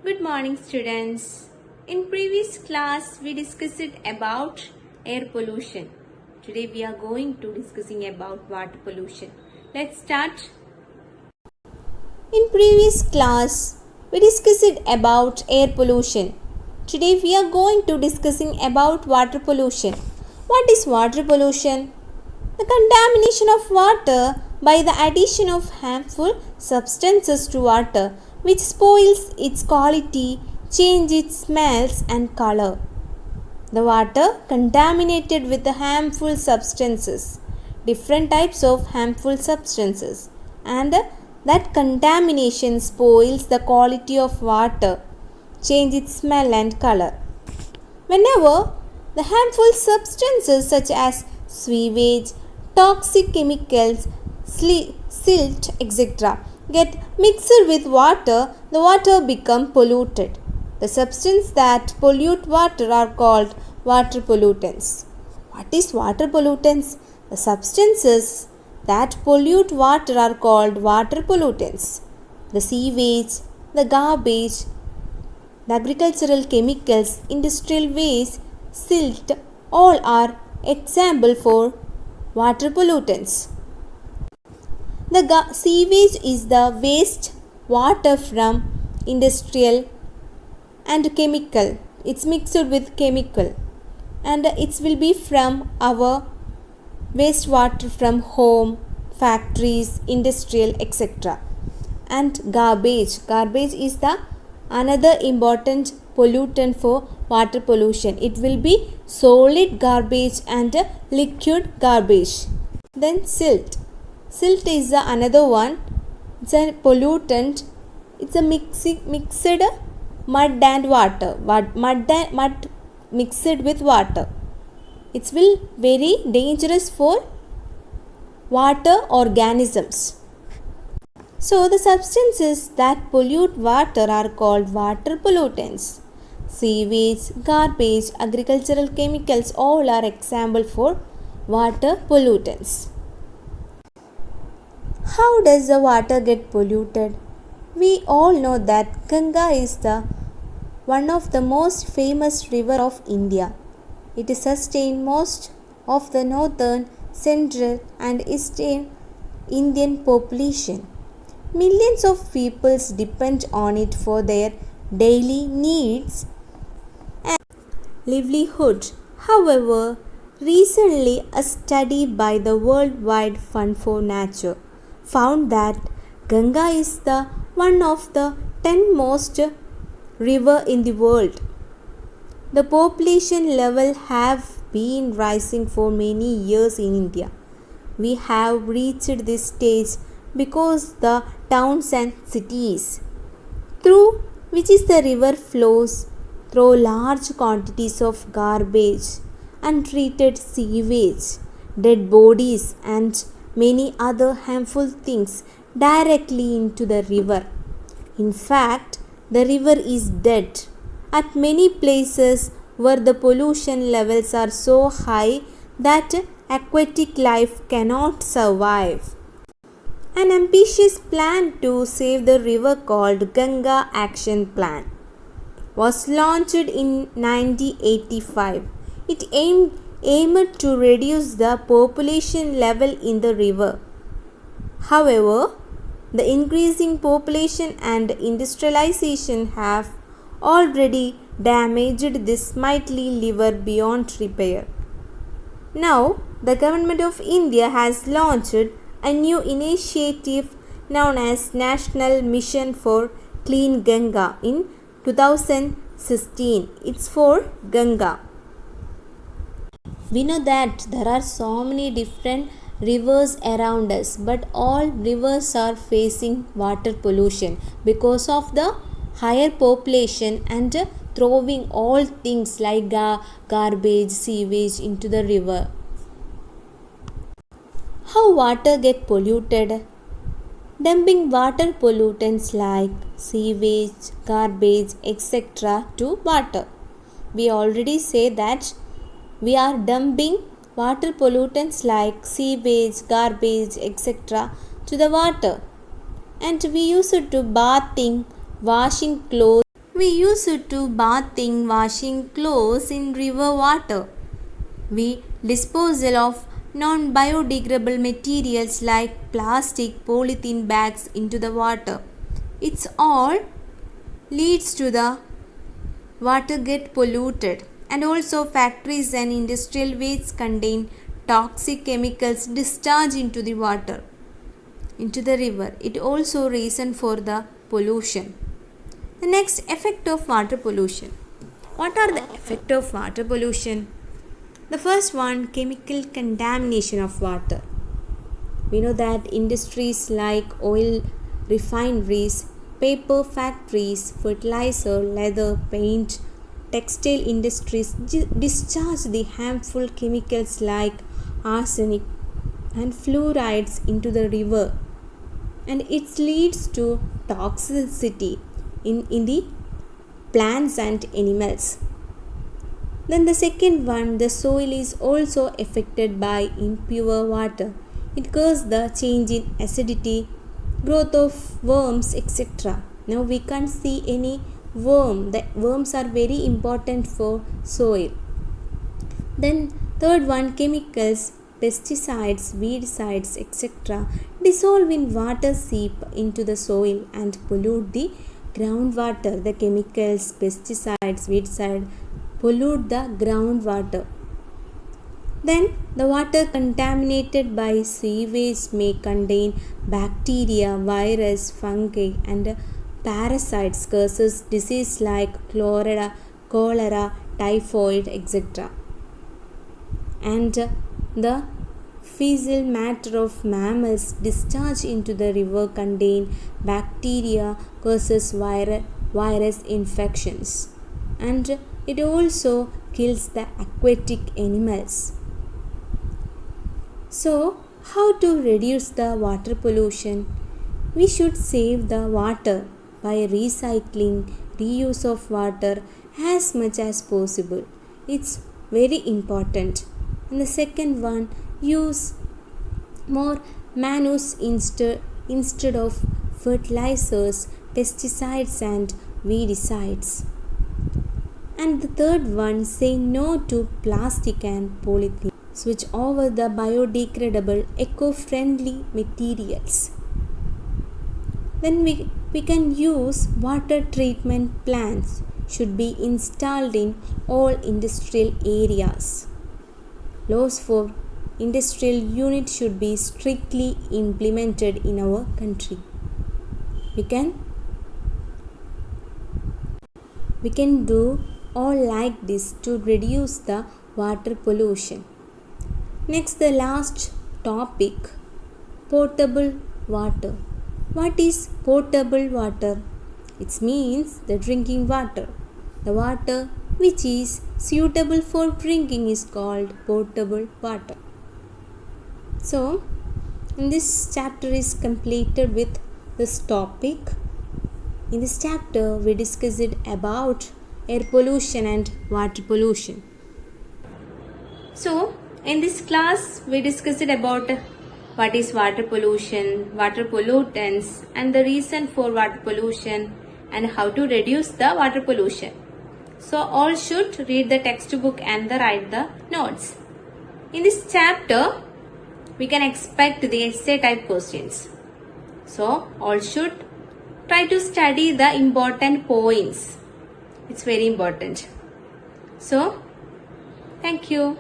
Good morning, students. In previous class, we discussed about air pollution. Today, we are going to discussing about water pollution. Let's start. In previous class, we discussed about air pollution. Today, we are going to discussing about water pollution. What is water pollution? The contamination of water by the addition of harmful substances to water, which spoils its quality, change its smells and color. The water contaminated with the harmful substances, different types of harmful substances, and that contamination spoils the quality of water, change its smell and color. Whenever the harmful substances such as sewage, toxic chemicals, silt, etc. get mixed with water, the water becomes polluted. The substances that pollute water are called water pollutants. What is water pollutants? The substances that pollute water are called water pollutants. The sewage, the garbage, the agricultural chemicals, industrial waste, silt, all are example for water pollutants. The sewage is the waste water from industrial and chemical. It's mixed with chemical, and it will be from our wastewater from home, factories, industrial, etc. And garbage is the another important pollutant for water pollution. It will be solid garbage and liquid garbage. Then silt is the another one. It's a pollutant. It's a mixed mud and water. Mud mixed with water. It will very dangerous for water organisms. So the substances that pollute water are called water pollutants. Sewage, garbage, agricultural chemicals all are example for water pollutants. How does the water get polluted? We all know that Ganga is the one of the most famous river of India. It sustains most of the northern, central and eastern Indian population. Millions of people depend on it for their daily needs and livelihood. However, recently a study by the Worldwide Fund for Nature found that Ganga is the one of the 10 most river in the world. The population level have been rising for many years in India. We have reached this stage because the towns and cities through which is the river flows through large quantities of garbage, untreated sewage, dead bodies and many other harmful things directly into the river. In fact, the river is dead at many places where the pollution levels are so high that aquatic life cannot survive. An ambitious plan to save the river called Ganga Action Plan was launched in 1985. It aimed to reduce the population level in the river. However, the increasing population and industrialization have already damaged this mighty river beyond repair. Now, the government of India has launched a new initiative known as National Mission for Clean Ganga in 2016. It's for Ganga. We know that there are so many different rivers around us, but all rivers are facing water pollution because of the higher population and throwing all things like garbage, sewage into the river. How water get polluted? Dumping water pollutants like sewage, garbage, etc. to water. We already say that we are dumping water pollutants like sewage, garbage, etc. to the water. And we use it to bathing, washing clothes, We use it to bathing, washing clothes in river water. We disposal of non-biodegradable materials like plastic, polythene bags into the water. It's all leads to the water get polluted, and also factories and industrial waste contain toxic chemicals discharged into the water, into the river. It also reason for the pollution. The next effect of water pollution. What are the effect of water pollution? The first one, chemical contamination of water. We know that industries like oil refineries, paper factories, fertilizer, leather, paint, textile industries discharge the harmful chemicals like arsenic and fluorides into the river, and it leads to toxicity in the plants and animals. Then the second one, the soil is also affected by impure water. It causes the change in acidity, growth of worms, etc. Now we can't see any worm. The worms are very important for soil. Then third one, chemicals, pesticides, weedicides, etc. dissolve in water, seep into the soil and pollute the groundwater. The chemicals, pesticides, weedicides pollute the groundwater. Then the water contaminated by sewage may contain bacteria, virus, fungi and parasites causes disease like cholera, typhoid, etc. And the fecal matter of mammals discharged into the river contain bacteria causes virus infections, and it also kills the aquatic animals. So, how to reduce the water pollution? We should save the water by recycling, reuse of water as much as possible. It's very important. And the second one, use more manures instead of fertilizers, pesticides and weedicides. And the third one, say no to plastic and polythene. Switch over the biodegradable, eco-friendly materials. Then we can use water treatment plants should be installed in all industrial areas. Laws for industrial units should be strictly implemented in our country. We can do all like this to reduce the water pollution. Next, the last topic, potable water. What is potable water? It means the drinking water. The water which is suitable for drinking is called potable water. So, this chapter is completed with this topic. In this chapter, we discussed about air pollution and water pollution. So, in this class, we discussed about what is water pollution, water pollutants, and the reason for water pollution, and how to reduce the water pollution. So, all should read the textbook and write the notes. In this chapter, we can expect the essay type questions. So, all should try to study the important points. It's very important. So, thank you.